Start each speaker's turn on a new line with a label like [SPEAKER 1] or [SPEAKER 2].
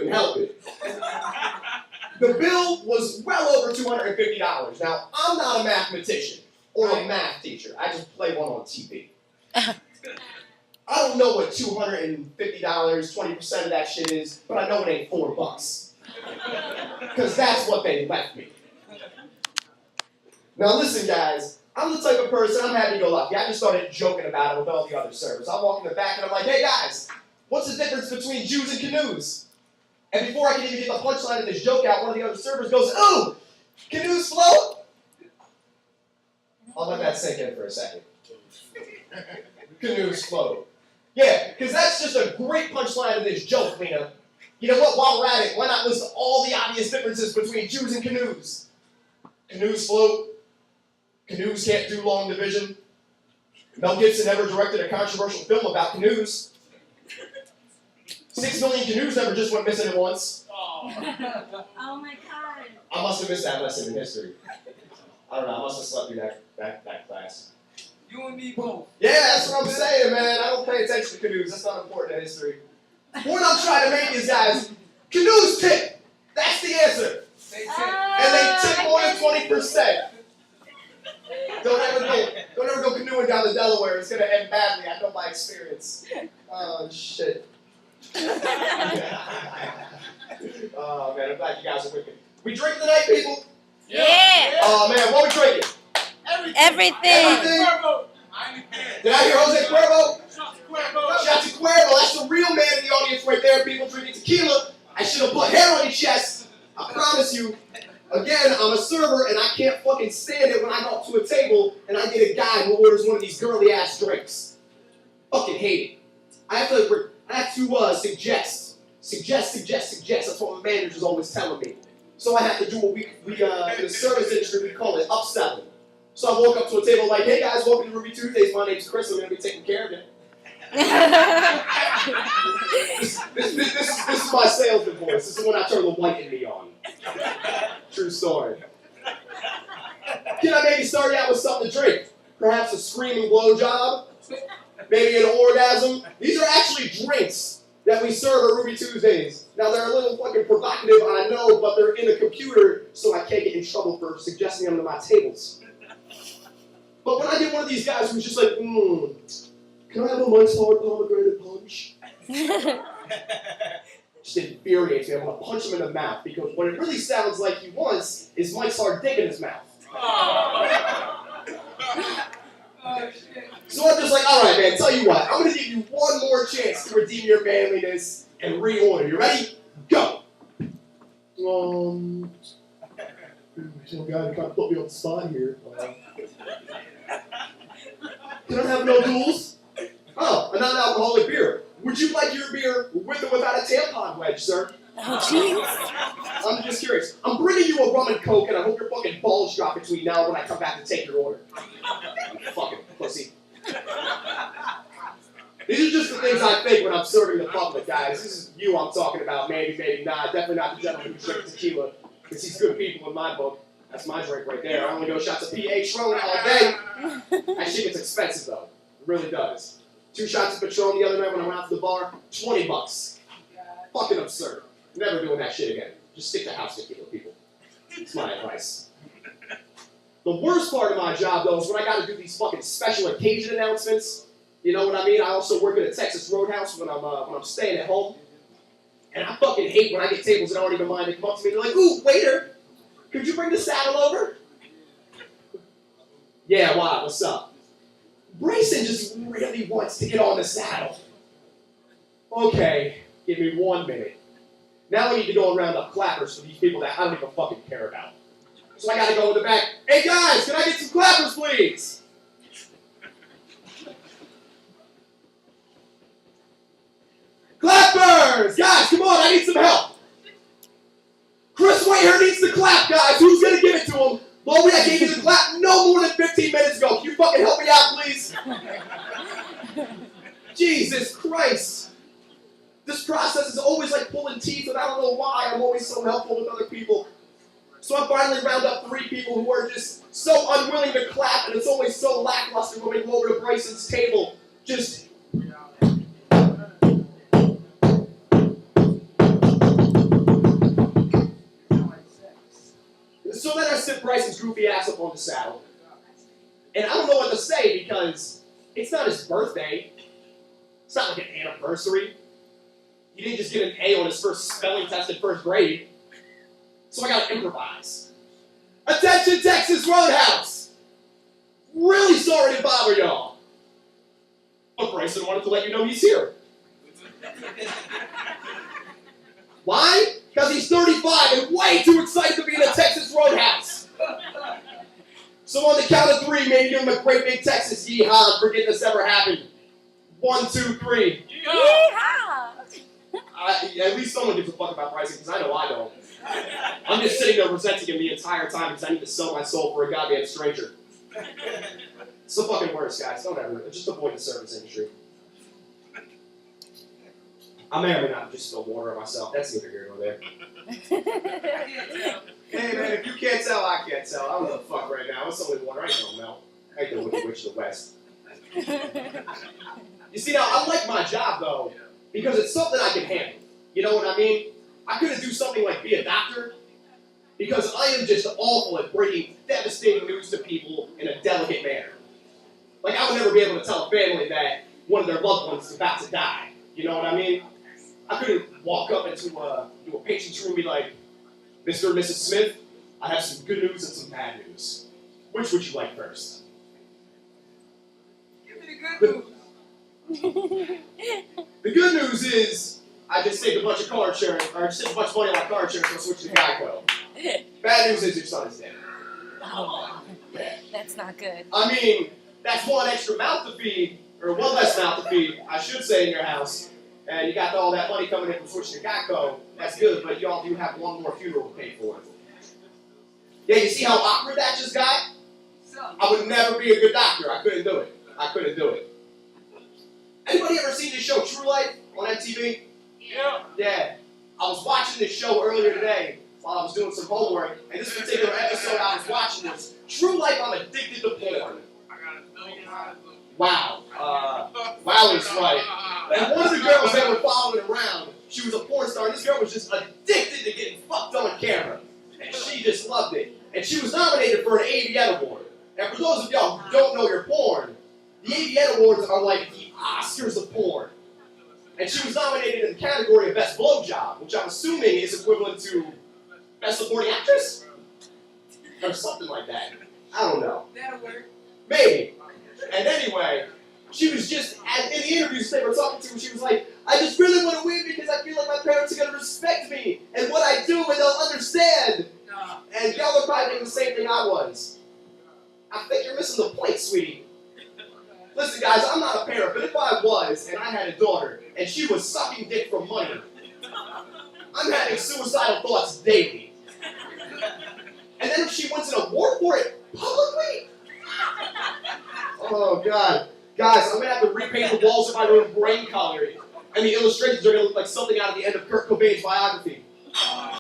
[SPEAKER 1] couldn't help it. The bill was well over $250. Now, I'm not a mathematician or a math teacher. I just play one on TV. I don't know what $250, 20% of that shit is, but I know it ain't $4. Because that's what they left me. Now listen, guys, I'm the type of person, I'm happy-go-lucky. I just started joking about it with all the other servers. I walk in the back and I'm like, hey guys, what's the difference between Jews and canoes? And before I can even get the punchline of this joke out, one of the other servers goes, ooh, canoes float? I'll let that sink in for a second. Canoes float. Yeah, because that's just a great punchline of this joke, Lena. You know what, while we're at it, why not list all the obvious differences between Jews and canoes? Canoes float. Canoes can't do long division. Mel Gibson never directed a controversial film about canoes. 6 million canoes never just went missing at once.
[SPEAKER 2] Oh my God.
[SPEAKER 1] I must have missed that lesson in history. I don't know, I must have slept through that class.
[SPEAKER 3] You and me both.
[SPEAKER 1] Yeah, that's what I'm saying, man. I don't pay attention to canoes. That's not important in history. The point I'm trying to make is, guys, canoes tip. That's the answer.
[SPEAKER 3] They tip.
[SPEAKER 1] And they tip more than 20%. Don't ever go canoeing down the Delaware. It's going to end badly. I know by experience. Oh, shit. Oh, man, I'm glad you guys are with me. We drink tonight, people?
[SPEAKER 2] Yeah.
[SPEAKER 1] Oh, man, what we drinking?
[SPEAKER 2] Everything.
[SPEAKER 1] Did I hear Jose Cuervo? Shots to Cuervo. That's the real man in the audience right there. People drinking tequila. I should have put hair on your chest. I promise you. Again, I'm a server, and I can't fucking stand it when I go up to a table and I get a guy who orders one of these girly-ass drinks. Fucking hate it. I have to suggest. That's what my manager's always telling me. So I have to do what we in the service industry, we call it upselling. So I woke up to a table like, hey guys, welcome to Ruby Tuesdays. My name's Chris. I'm going to be taking care of you. This is my salesman voice. This is when I turn the white in me on. True story. Can I maybe start you out with something to drink? Perhaps a screaming blowjob? Maybe an orgasm? These are actually drinks that we serve at Ruby Tuesdays. Now, they're a little fucking provocative, I know, but they're in a computer, so I can't get in trouble for suggesting them to my tables. But when I get one of these guys who's just like, can I have a Mike's Hard pomegranate punch? Just infuriates me. I'm going to punch him in the mouth, because what it really sounds like he wants is Mike's Hard dick in his mouth. So I'm just like, all right, man, tell you what. I'm going to give you one more chance to redeem your manliness and reorder. You ready? Go! Some guy kind of put me on the spot here. Can I have no duels? Oh, a non-alcoholic beer. Would you like your beer with or without a tampon wedge, sir?
[SPEAKER 2] Oh, jeez.
[SPEAKER 1] I'm just curious. I'm bringing you a rum and coke, and I hope your fucking balls drop between now and when I come back to take your order. You fucking pussy. These are just the things I think when I'm serving the public, guys. This is you I'm talking about. Maybe, maybe not. Definitely not the gentleman who drinks tequila. Because he's good people in my book. That's my drink right there. I only go shots of PH Patron all day. That shit gets expensive, though. It really does. 2 shots of Patron the other night when I went out to the bar, $20. Fucking absurd. Never doing that shit again. Just stick to house tequila, people. It's my advice. The worst part of my job, though, is when I got to do these fucking special occasion announcements. You know what I mean? I also work at a Texas Roadhouse when I'm staying at home. And I fucking hate when I get tables that aren't even mine. They come up to me and they're like, ooh, waiter, could you bring the saddle over? Yeah, why? What's up? Brayson just really wants to get on the saddle. Okay, give me 1 minute. Now we need to go and round up clappers for these people that I don't even fucking care about. So I gotta go in the back. Hey guys, can I get some clappers, please? Clappers! Guys, come on, I need some help. ChrisWhitehair needs to clap, guys. Who's gonna give it to him? Lowy, I gave you the clap no more than 15 minutes ago. Can you fucking help me out, please? Jesus Christ. This process is always like pulling teeth, and I don't know why I'm always so helpful with other people. So I finally round up 3 people who are just so unwilling to clap, and it's always so lackluster when we go over to Bryson's table. Just... sit Bryson's goofy ass up on the saddle. And I don't know what to say because it's not his birthday. It's not like an anniversary. He didn't just get an A on his first spelling test in first grade. So I gotta improvise. Attention, Texas Roadhouse! Really sorry to bother y'all. But Bryson wanted to let you know he's here. Why? Because he's 35 and way too excited to be in a Texas Roadhouse. So on the count of 3, maybe give him a great big Texas yeehaw and forget this ever happened. 1, 2, 3.
[SPEAKER 2] Yeehaw!
[SPEAKER 1] At least someone gives a fuck about Bryson, because I know I don't. I'm just sitting there resenting him the entire time because I need to sell my soul for a goddamn stranger. It's the fucking worst, guys. Don't ever. Just avoid the service industry. I may or may not just spill water on myself. That's neither here nor there. Hey, man, if you can't tell, I can't tell. I don't know the fuck right now. It's only water. I don't know. I ain't the Wicked Witch of the West. You see, now, I like my job, though, because it's something I can handle. You know what I mean? I couldn't do something like be a doctor, because I am just awful at breaking devastating news to people in a delicate manner. Like, I would never be able to tell a family that one of their loved ones is about to die. You know what I mean? I couldn't walk up into a patient's room and be like, Mr. and Mrs. Smith, I have some good news and some bad news. Which would you like first?
[SPEAKER 3] Give me the good news.
[SPEAKER 1] The good news is, I just saved a bunch of car insurance, or I just saved a bunch of money on my car insurance, so I switched to Geico. Bad news is your son is dead.
[SPEAKER 2] Oh,
[SPEAKER 1] Yeah.
[SPEAKER 2] that's not good.
[SPEAKER 1] I mean, that's one extra mouth to feed, or one less mouth to feed, I should say, in your house. And you got all that money coming in from switching to Geico. That's good, but y'all do have one more funeral to pay for. Yeah, you see how awkward that just got? I would never be a good doctor. I couldn't do it. I couldn't do it. Anybody ever seen this show, True Life, on MTV?
[SPEAKER 3] Yeah.
[SPEAKER 1] Yeah. I was watching this show earlier today while I was doing some homework, and this particular episode I was watching was True Life, I'm Addicted to Porn.
[SPEAKER 3] I got $1 million.
[SPEAKER 1] Wow. Wow is right. And one of the girls that were following around, she was a porn star, and this girl was just addicted to getting fucked on camera. And she just loved it. And she was nominated for an AVN Award. And for those of y'all who don't know your porn, the AVN Awards are like the Oscars of porn. And she was nominated in the category of Best Blowjob, which I'm assuming is equivalent to Best Supporting Actress? Or something like that. I don't know.
[SPEAKER 3] That'll work.
[SPEAKER 1] Maybe. And anyway, she was just, in the interviews they were talking to her, she was like, I just really want to win because I feel like my parents are going to respect me and what I do and they'll understand. And y'all are probably thinking the same thing I was. I think you're missing the point, sweetie. Listen, guys, I'm not a parent, but if I was and I had a daughter and she was sucking dick for money, I'm having suicidal thoughts daily. And then if she wins an award for it publicly? Oh, God. Guys, I'm going to have to repaint the walls of my room brain color. And the illustrations are going to look like something out of the end of Kurt Cobain's biography.